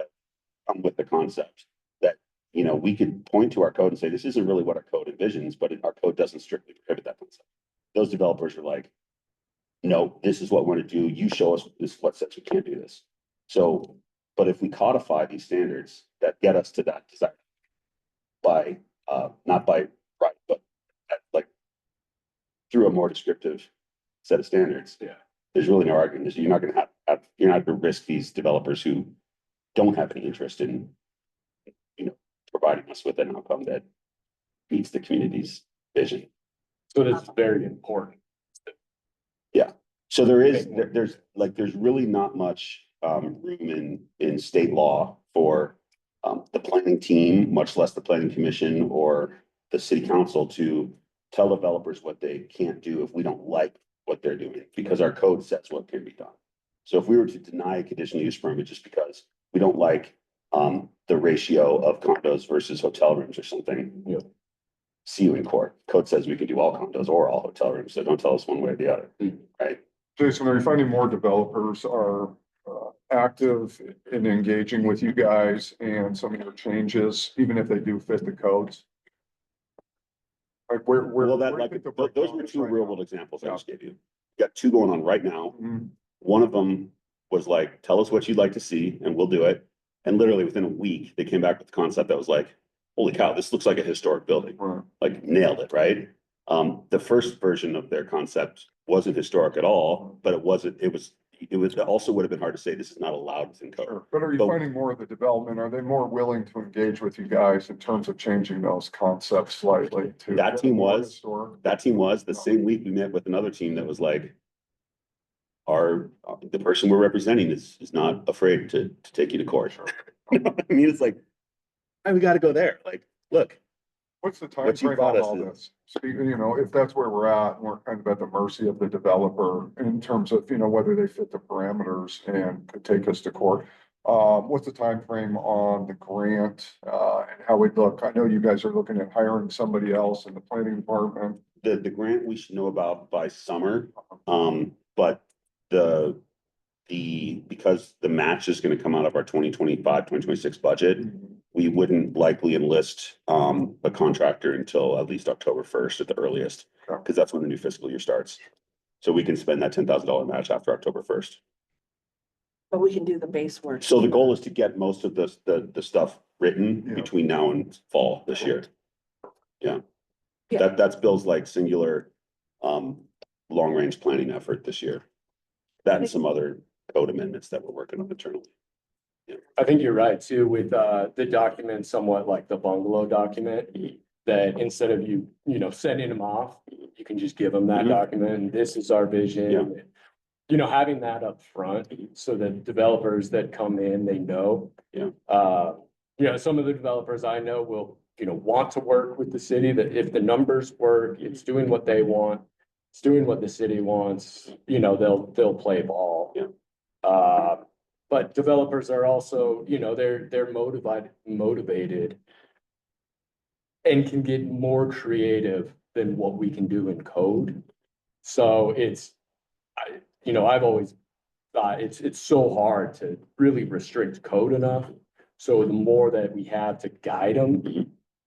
come with the concept that, we could point to our code and say, this isn't really what our code envisions, but our code doesn't strictly prohibit that concept. Those developers are like, no, this is what we're going to do. You show us what says we can't do this. So, but if we codify these standards that get us to that desire by, not by right, but like through a more descriptive set of standards, there's really no argument. You're not going to you're not going to risk these developers who don't have any interest in, providing us with an outcome that meets the community's vision.
So it's very important.
So there's really not much room in state law for the planning team, much less the planning commission or the city council, to tell developers what they can't do if we don't like what they're doing, because our code says what can be done. So if we were to deny a conditional use permit just because we don't like the ratio of condos versus hotel rooms or something.
Yeah.
See you in court. Code says we can do all condos or all hotel rooms, so don't tell us one way or the other, right?
Jason, are you finding more developers are active in engaging with you guys and some of your changes, even if they do fit the codes? Like where
Well, that
where do you
like,
think the
those
breakdown
were
is
two
right
real
now?
world examples I
Yeah.
just gave you. Got two going on right now.
Mhm.
One of them was like, tell us what you'd like to see and we'll do it. And literally within a week, they came back with a concept that was like, holy cow, this looks like a historic building.
Right.
Like nailed it, right? The first version of their concept wasn't historic at all, but it also would have been hard to say this is not allowed within code.
Sure. But are you
But-
finding more of the development? Are they more willing to engage with you guys in terms of changing those concepts slightly to?
That team
more
was.
historic?
That team was the same week we met with another team that was like, the person we're representing is not afraid to take you to court. You know what I mean, it's like, "Hey, we gotta go there. Like, look,
What's the time
What you
frame
brought
on
us
all
is-
this? Speaking, if that's where we're at, and we're kind of at the mercy of the developer in terms of, whether they fit the parameters and could take us to court. What's the time frame on the grant, and how we look? I know you guys are looking at hiring somebody else in the planning department.
the grant we should know about by summer. But because the match is gonna come out of our 2025-2026 budget, we wouldn't likely enlist a contractor until at least October 1st at the earliest,
Okay.
because that's when the new fiscal year starts. So we can spend that $10,000 match after October 1st.
But we can do the base work.
So the goal is to get most of the stuff written
Yeah.
between now and fall this year. Yeah.
Yeah.
That's Bill's like singular long-range planning effort this year. That and some other code amendments that we're working on internally.
I think you're right too, with the document somewhat like the bungalow document. That instead of sending them off, you can just give them that
Mhm.
document, and this is our vision. Having that up front, so that developers that come in, they know. Some of the developers I know will, want to work with the city, that if the numbers work, it's doing what they want. It's doing what the city wants, they'll play ball. But developers are also, they're motivated. And can get more creative than what we can do in code. So I've always thought it's so hard to really restrict code enough. So the more that we have to guide them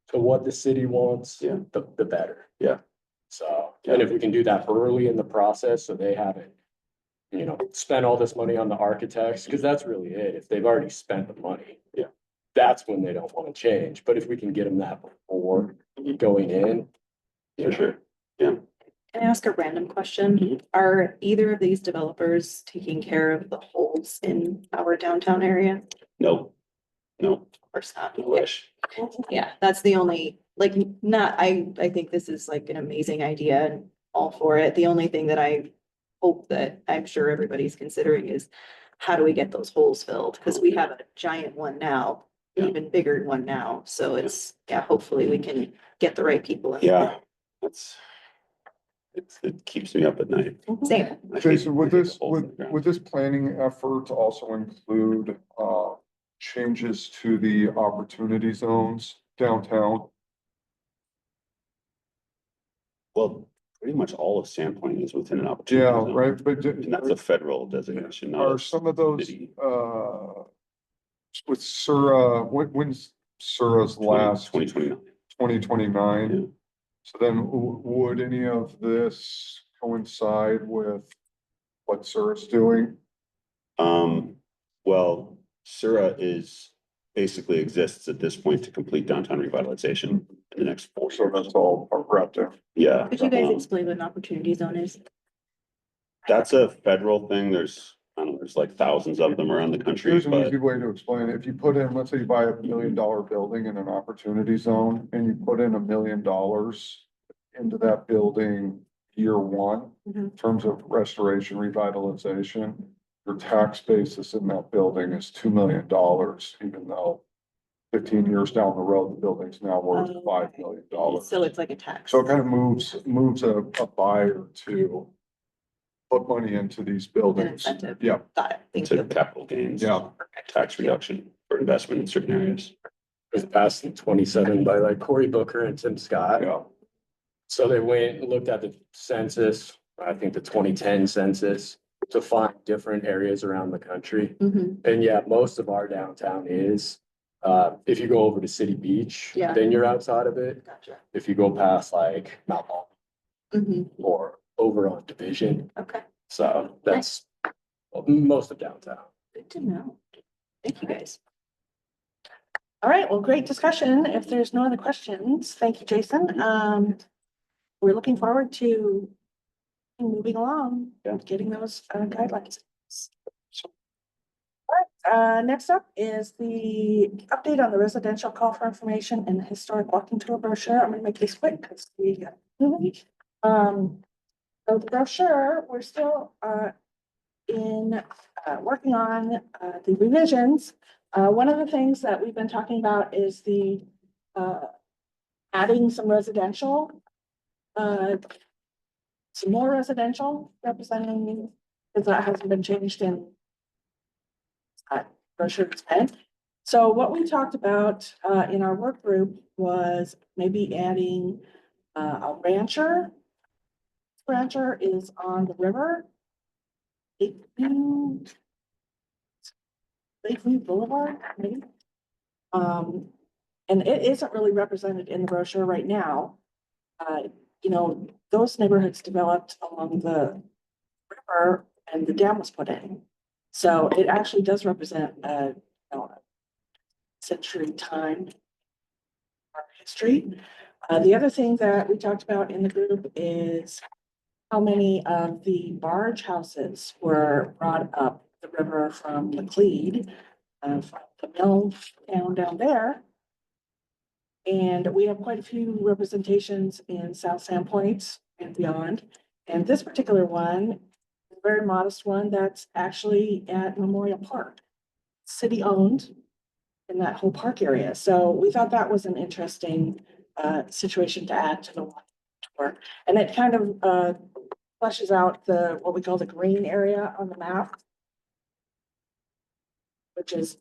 to what the city wants,
Yeah.
the better.
Yeah.
So, and if we can do that early in the process, so they haven't, spent all this money on the architects, because that's really it. If they've already spent the money.
Yeah.
That's when they don't want to change. But if we can get them that before going in.
For sure.
Can I ask a random question? Are either of these developers taking care of the holes in our downtown area?
No,
Of course not.
I wish.
Yeah, that's the only, I think this is like an amazing idea and all for it. The only thing that I hope that I'm sure everybody's considering is how do we get those holes filled? Because we have a giant one now,
Yeah.
even bigger one now. So hopefully we can get the right people in.
Yeah, it keeps me up at night.
Same.
I hate-
Jason, would
I hate the
this,
holes in the ground.
would this planning effort also include, changes to the opportunity zones downtown?
Well, pretty much all of Sandpoint is within an opportunity.
Yeah,
zone.
right, but.
And that's a federal designation, not
Are
a
some of those,
city.
with Sura, when's Sura's last,
2029.
2029?
Yeah.
So then would any of this coincide with what Sura's doing?
Well, Sura basically exists at this point to complete downtown revitalization in the next 4
So
years.
that's all wrapped in.
Yeah.
Could you guys explain what an opportunity zone is?
That's a federal thing. There's like thousands of them around the country,
Here's an
but
easy way to explain it. If you put in, let's say you buy $1 million building in an opportunity zone and you put in $1 million into that building year one, in terms of restoration, revitalization, your tax basis in that building is $2 million, even though 15 years down the road, the building's now worth
Oh,
$5 million.
So it's like a tax.
So it kind of moves a buyer to put money into these
An
buildings.
incentive.
Yeah,
Got it. Thank
To
you.
capital gains.
yeah.
Tax reduction for investment in certain areas.
It was passed in 27 by like Cory Booker and Tim Scott.
Yeah,
So they went and looked at the census, I think the 2010 census, to find different areas around the country.
Mhm.
And yeah, most of our downtown is, if you go over to City Beach,
Yeah.
then you're outside of it.
Gotcha.
If you go past like Mount Ball
Mhm.
or over on Division,
Okay,
so that's most of downtown.
good to know. Thank you, guys.
All right, well, great discussion. If there's no other questions, thank you, Jason. We're looking forward to moving along,
Yeah.
getting those guidelines. All right, next up is the update on the residential call for information and historic walking tour brochure. I'm gonna make this quick because we got moving. So the brochure, we're still in working on the revisions. One of the things that we've been talking about is the adding some residential, some more residential representing, because that hasn't been changed in brochure it's been. So what we talked about in our work group was maybe adding a rancher. Rancher is on the river. Lakeview Boulevard, maybe. And it isn't really represented in the brochure right now. You know, those neighborhoods developed along the river and the dam was put in. So it actually does represent a, you know, a century time history. The other thing that we talked about in the group is how many of the barge houses were brought up the river from Laclede, from the mill down there. And we have quite a few representations in South Sandpoint and beyond. And this particular one, a very modest one, that's actually at Memorial Park, city owned in that whole park area. So we thought that was an interesting situation to add to the tour. And it kind of fleshes out the, what we call the green area on the map, which is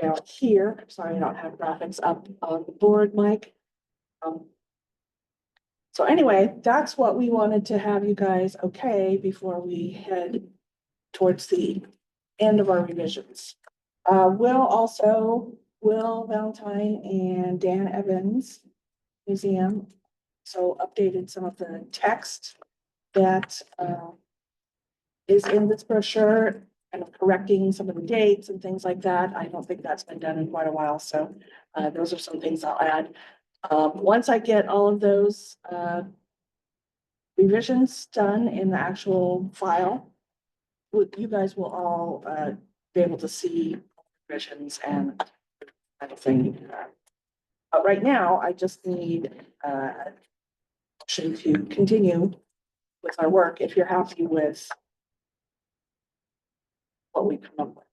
down here. Sorry, I don't have graphics up on the board, Mike. So anyway, that's what we wanted to have you guys okay before we head towards the end of our revisions. Will Valentine and Dan Evans Museum, so updated some of the text that is in this brochure, kind of correcting some of the dates and things like that. I don't think that's been done in quite a while, so those are some things I'll add. Once I get all of those revisions done in the actual file, you guys will all be able to see revisions and kind of thing. But right now, I just need motion to continue with our work if you're happy with what we come up with.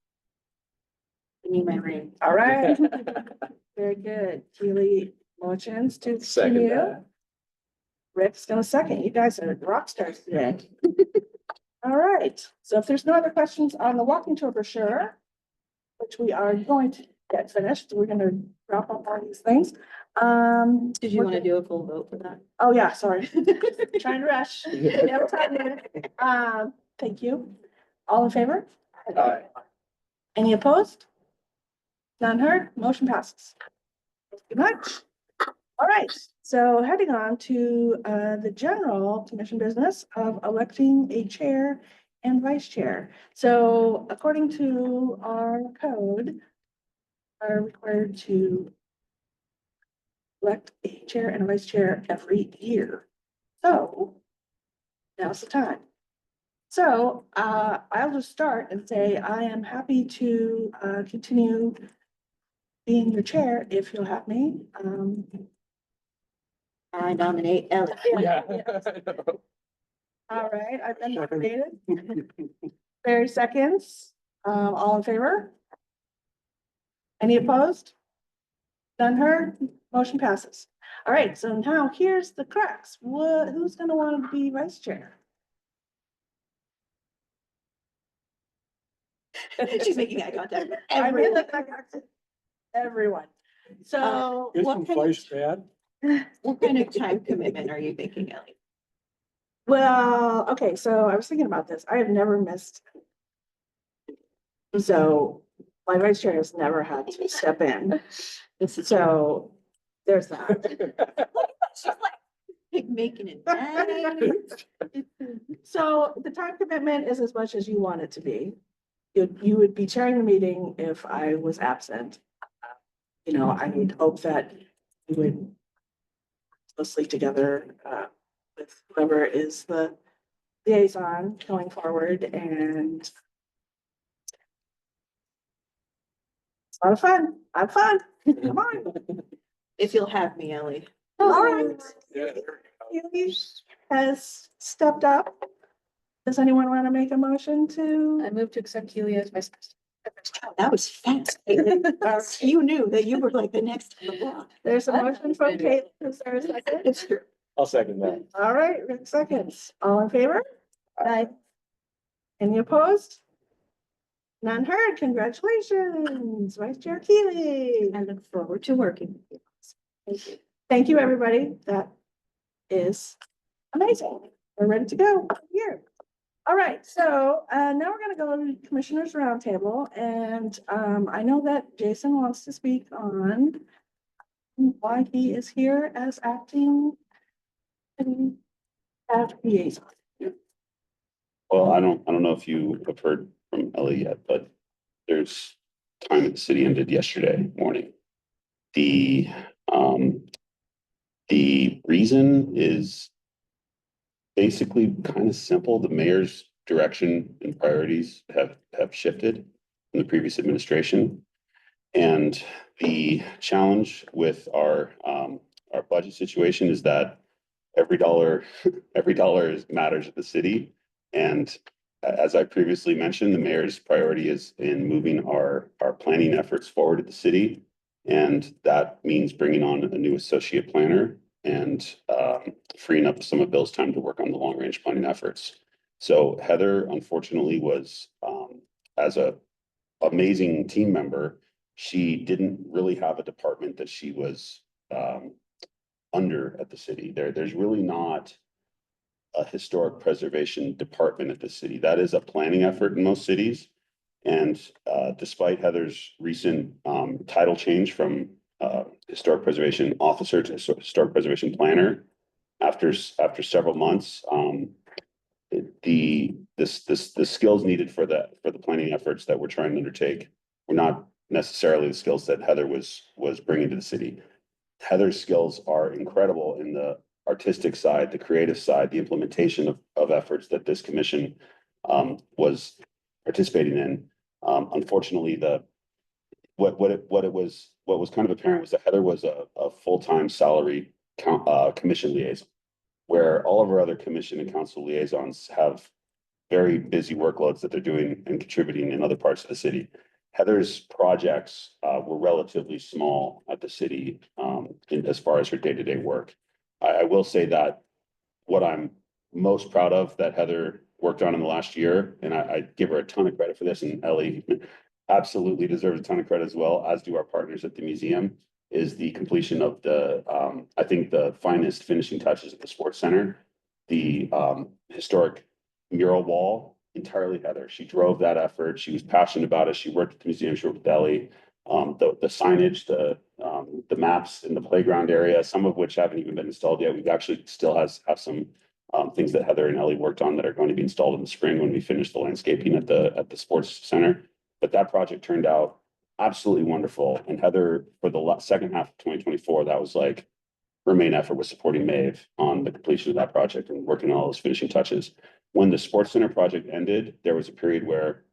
Give me my ring.
All right. Very good. Keely motions to
Second
continue.
that.
Rick's gonna second. You guys are rock stars today. All right. So if there's no other questions on the walking tour brochure, which we are going to get finished, we're gonna wrap up all these things.
Did you want to do a full vote for that?
Oh, yeah, sorry. Trying to rush. Never time limit. Thank you. All in favor?
Aye.
Any opposed? None heard, motion passes. Thank you much. All right, so heading on to the general commission business of electing a chair and vice chair. So according to our code, are required to elect a chair and a vice chair every year. So now's the time. So I'll just start and say I am happy to continue being your chair if you'll have me.
I nominate Ellie.
Yeah.
All right, I've been nominated. Barry seconds. All in favor? Any opposed? None heard? Motion passes. All right, so now here's the crux. Who's gonna want to be vice chair?
She's making eye contact. with
I made
everyone.
that everyone. So
Isn't
what kind
twice
of,
bad?
What kind of time commitment are you thinking, Ellie?
well, okay, so I was thinking about this. I have never missed. So my vice chair has never had to step in.
This is
So there's that.
She's like making it nice.
So the time commitment is as much as you want it to be. You would be chairing the meeting if I was absent. You know, I would hope that you would closely together with whoever is the liaison going forward, and it's a lot of fun. Have fun. Come on.
If you'll have me, Ellie.
All right.
Yeah.
Haley has stepped up. Does anyone want to make a motion to?
I move to accept Keely as vice president.
That was fast. You knew that you were like the next on the block.
There's a motion from Kate. Is there a second?
It's true.
I'll second that.
All right, Rick seconds. All in favor? Aye. Any opposed? None heard. Congratulations, Vice Chair Keely.
I look forward to working with you.
Thank you. Thank you, everybody. That is amazing. We're ready to go here. All right, so now we're gonna go to Commissioners Roundtable, and I know that Jason wants to speak on why he is here as acting liaison.
Well, I don't know if you have heard from Ellie yet, but there's time at the city ended yesterday morning. The reason is basically kind of simple. The mayor's direction and priorities have shifted from the previous administration. And the challenge with our budget situation is that every dollar matters at the city. And as I previously mentioned, the mayor's priority is in moving our planning efforts forward at the city. And that means bringing on a new associate planner and freeing up some of Bill's time to work on the long range planning efforts. So Heather, unfortunately, was as a amazing team member, she didn't really have a department that she was under at the city. There's really not a historic preservation department at the city. That is a planning effort in most cities. And despite Heather's recent title change from historic preservation officer to historic preservation planner, after several months, the skills needed for the planning efforts that we're trying to undertake were not necessarily the skills that Heather was bringing to the city. Heather's skills are incredible in the artistic side, the creative side, the implementation of efforts that this commission was participating in. Unfortunately, what was kind of apparent was that Heather was a full-time salary commission liaison, where all of our other commission and council liaisons have very busy workloads that they're doing and contributing in other parts of the city. Heather's projects were relatively small at the city as far as her day-to-day work. I will say that what I'm most proud of that Heather worked on in the last year, and I give her a ton of credit for this, and Ellie absolutely deserves a ton of credit as well, as do our partners at the museum, is the completion of the, I think the finest finishing touches at the sports center, the historic mural wall, entirely Heather. She drove that effort. She was passionate about it. She worked at the museum, she worked with Ellie. The signage, the maps in the playground area, some of which haven't even been installed yet. We've actually still have some things that Heather and Ellie worked on that are going to be installed in the spring when we finish the landscaping at the sports center. But that project turned out absolutely wonderful. And Heather, for the second half of 2024, that was like her main effort was supporting Maeve on the completion of that project and working on all those finishing touches. When the sports center project ended, there was a period where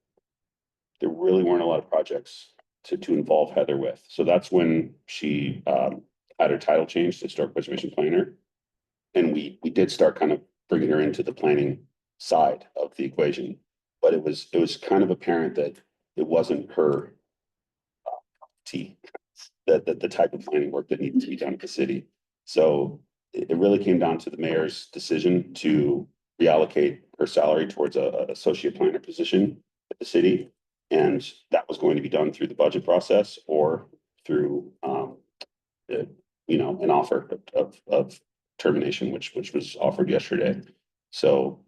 there really weren't a lot of projects to involve Heather with. So that's when she had her title changed to historic preservation planner. And we did start kind of bringing her into the planning side of the equation. But it was kind of apparent that it wasn't her that the type of planning work that needed to be done at the city. So it really came down to the mayor's decision to reallocate her salary towards a associate planner position at the city. And that was going to be done through the budget process or through, the, an offer of termination, which was offered yesterday. So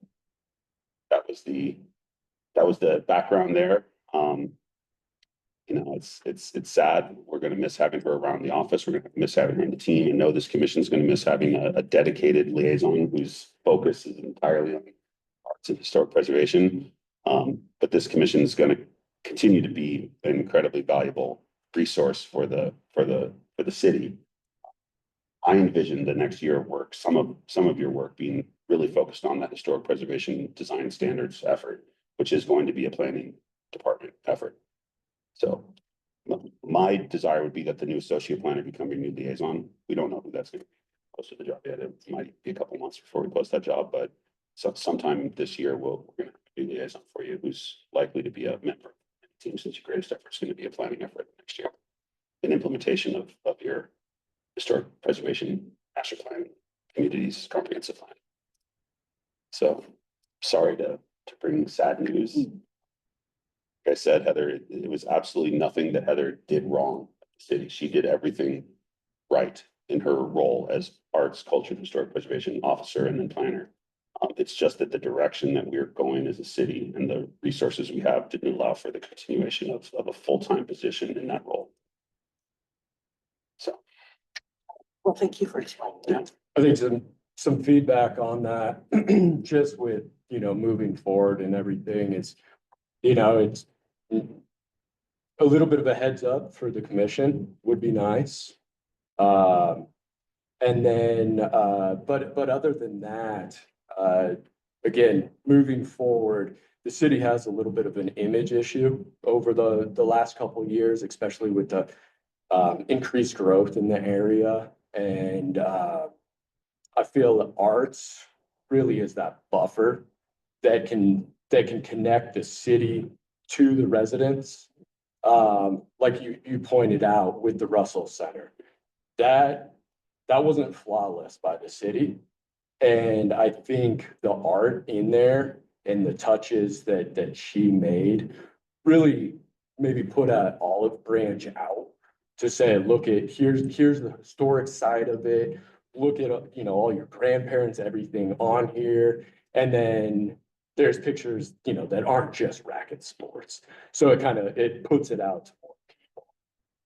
that was the background there. It's sad. We're gonna miss having her around the office. We're gonna miss having her on the team, and know this commission is gonna miss having a dedicated liaison whose focus is entirely on arts and historic preservation. But this commission is gonna continue to be an incredibly valuable resource for the city. I envision the next year of work, some of your work being really focused on that historic preservation design standards effort, which is going to be a planning department effort. So my desire would be that the new associate planner become your new liaison. We don't know who that's going to be. Posted the job yet. It might be a couple months before we post that job, but sometime this year we're going to have a new liaison for you, who's likely to be a member of the team, since your greatest effort is going to be a planning effort next year, an implementation of your historic preservation master plan, communities comprehensive plan. So sorry to bring sad news. Like I said, Heather, it was absolutely nothing that Heather did wrong at the city. She did everything right in her role as arts, culture, and historic preservation officer and then planner. It's just that the direction that we're going as a city and the resources we have didn't allow for the continuation of a full-time position in that role. So,
Well, thank you for explaining that.
I think some feedback on that, just with, moving forward and everything is, it's a little bit of a heads up for the commission would be nice. And then, but other than that, again, moving forward, the city has a little bit of an image issue over the last couple of years, especially with the increased growth in the area. And I feel that arts really is that buffer that can connect the city to the residents. Like you pointed out with the Russell Center, that wasn't flawless by the city. And I think the art in there and the touches that she made really maybe put an olive branch out to say, look at, here's the historic side of it. Look at, all your grandparents, everything on here. And then there's pictures, that aren't just racket sports. So it puts it out to more people.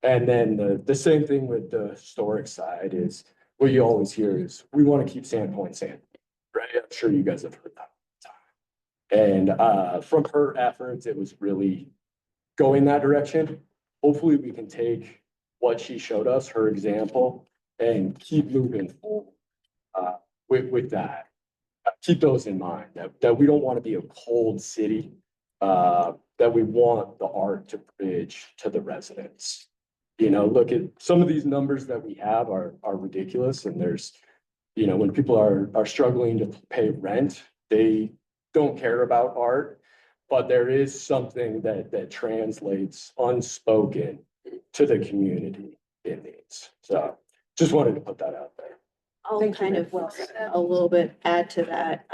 And then the same thing with the historic side is what you always hear is we want to keep Sandpoint, right? I'm sure you guys have heard that all the time. And from her efforts, it was really going that direction. Hopefully we can take what she showed us, her example, and keep moving forward with that. Keep those in mind, that we don't want to be a cold city, that we want the art to bridge to the residents. Look at some of these numbers that we have are ridiculous, and there's, when people are struggling to pay rent, they don't care about art, but there is something that translates unspoken to the community it needs. So just wanted to put that out there.
I'll
Thank you,
kind
Rick.
of
Well said.
a little bit add to that.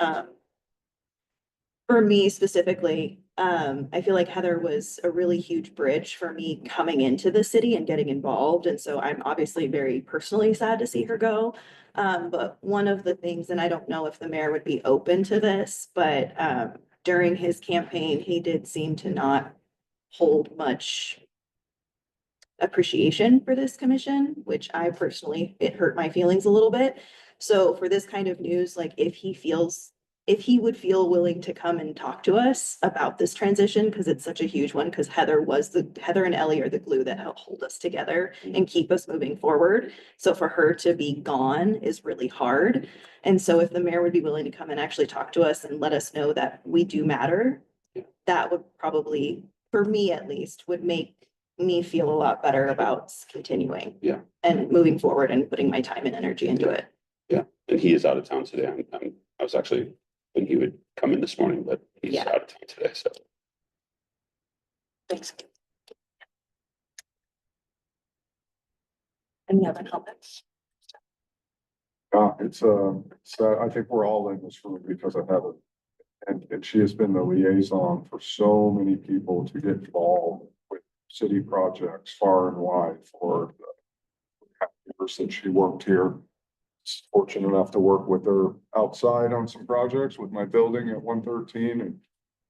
For me specifically, I feel like Heather was a really huge bridge for me coming into the city and getting involved. And so I'm obviously very personally sad to see her go. But one of the things, and I don't know if the mayor would be open to this, but during his campaign, he did seem to not hold much appreciation for this commission, which I personally, it hurt my feelings a little bit. So for this kind of news, like if he would feel willing to come and talk to us about this transition, because it's such a huge one, because Heather and Ellie are the glue that help hold us together and keep us moving forward. So for her to be gone is really hard. And so if the mayor would be willing to come and actually talk to us and let us know that we do matter, that would probably, for me at least, would make me feel a lot better about continuing.
Yeah.
And moving forward and putting my time and energy into it.
yeah, and he is out of town today. I was actually when he would come in this morning, but he's
Yeah.
out of town today. So
Thanks. Any other comments?
It's, I think we're all in this room because I have And she has been the liaison for so many people to get involved with city projects far and wide for the years that she worked here. Fortunate enough to work with her outside on some projects with my building at 113, and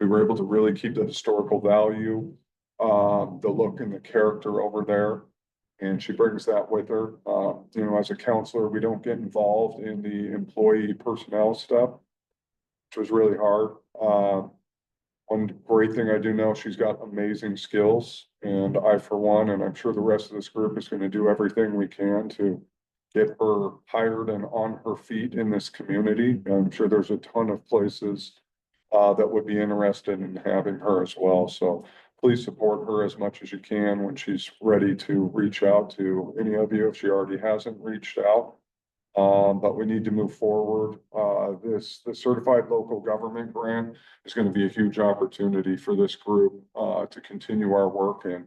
we were able to really keep the historical value, the look and the character over there. And she brings that with her. As a counselor, we don't get involved in the employee personnel stuff, which was really hard. One great thing I do know, she's got amazing skills, and I, for one, and I'm sure the rest of this group is going to do everything we can to get her hired and on her feet in this community. I'm sure there's a ton of places that would be interested in having her as well. So please support her as much as you can when she's ready to reach out to any of you if she already hasn't reached out. But we need to move forward. The certified local government grant is going to be a huge opportunity for this group to continue our work, and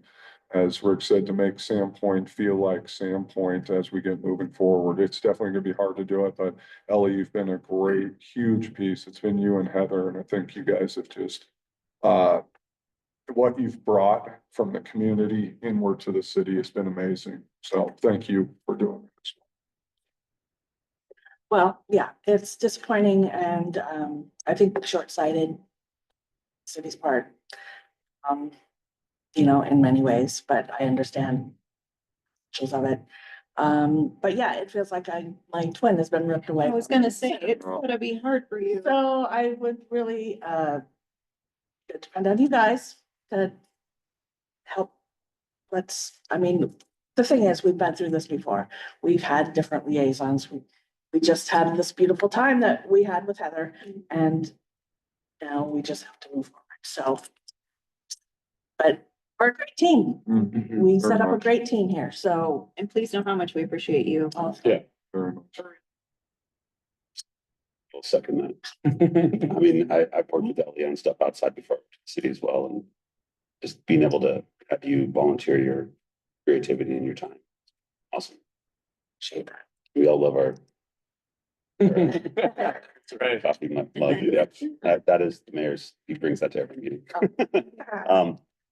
as Rick said, to make Sandpoint feel like Sandpoint as we get moving forward. It's definitely going to be hard to do it, but Ellie, you've been a great, huge piece. It's been you and Heather, and I think you guys have just what you've brought from the community inward to the city has been amazing. So thank you for doing this.
Well, yeah, it's disappointing and I think short-sighted city's part. In many ways, but I understand of it. But yeah, it feels like my twin has been ripped away.
I was gonna say, it's gonna be hard for you.
So I would really depend on you guys to help. The thing is, we've been through this before. We've had different liaisons. We just had this beautiful time that we had with Heather, and now we just have to move forward. So, but we're a great team. We set up a great team here, so.
And please know how much we appreciate you.
Yeah.
Very much.
I'll second that. I mean, I've worked with Ellie on stuff outside before the city as well, and just being able to have you volunteer your creativity and your time. Awesome.
Appreciate that.
We all love our
Right.
coffee mug. Yeah, that is the mayor's, he brings that to every meeting.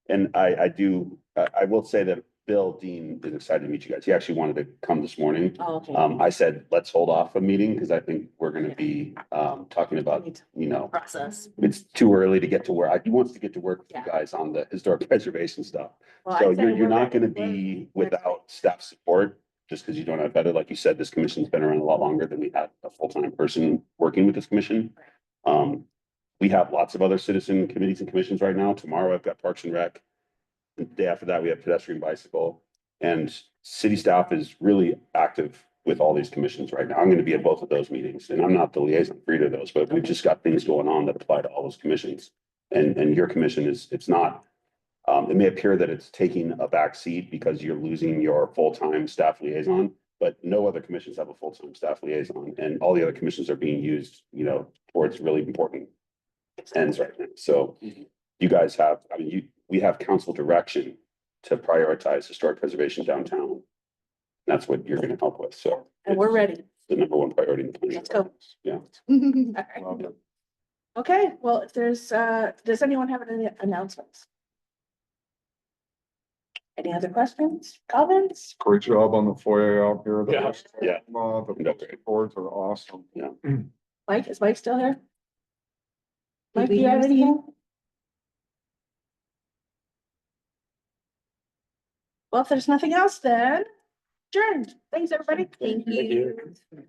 And I will say that Bill Dean is excited to meet you guys. He actually wanted to come this morning.
Oh, okay.
I said, let's hold off a meeting because I think we're gonna be talking about,
Process.
it's too early to get to work. He wants to get to work with you
Yeah.
guys on the historic preservation stuff.
Well,
So
I'd say
you're
we're
not gonna
ready.
be without staff support just because you don't have better. Like you said, this commission's been around a lot longer than we had a full-time person working with this commission. We have lots of other citizen committees and commissions right now. Tomorrow I've got Parks and Rec. The day after that, we have pedestrian bicycle, and city staff is really active with all these commissions right now. I'm going to be at both of those meetings, and I'm not the liaison for either of those, but we've just got things going on that apply to all those commissions. And your commission it's not, it may appear that it's taking a back seat because you're losing your full-time staff liaison, but no other commissions have a full-time staff liaison, and all the other commissions are being used, towards really important ends right now. So you guys have, we have council direction to prioritize historic preservation downtown. That's what you're gonna help with, so.
And we're ready.
It's the number one priority in the plan.
Let's go.
Yeah.
Love it.
Okay, well, if does anyone have any announcements? Any other questions, comments?
Great job on the foyer out here.
Yeah.
The boards are awesome.
Mike, is Mike still here?
Did
Mike, do
we
you have
lose
anything? Well, if there's nothing else, then adjourned. Thanks, everybody.
Thank
Thank
you.
you.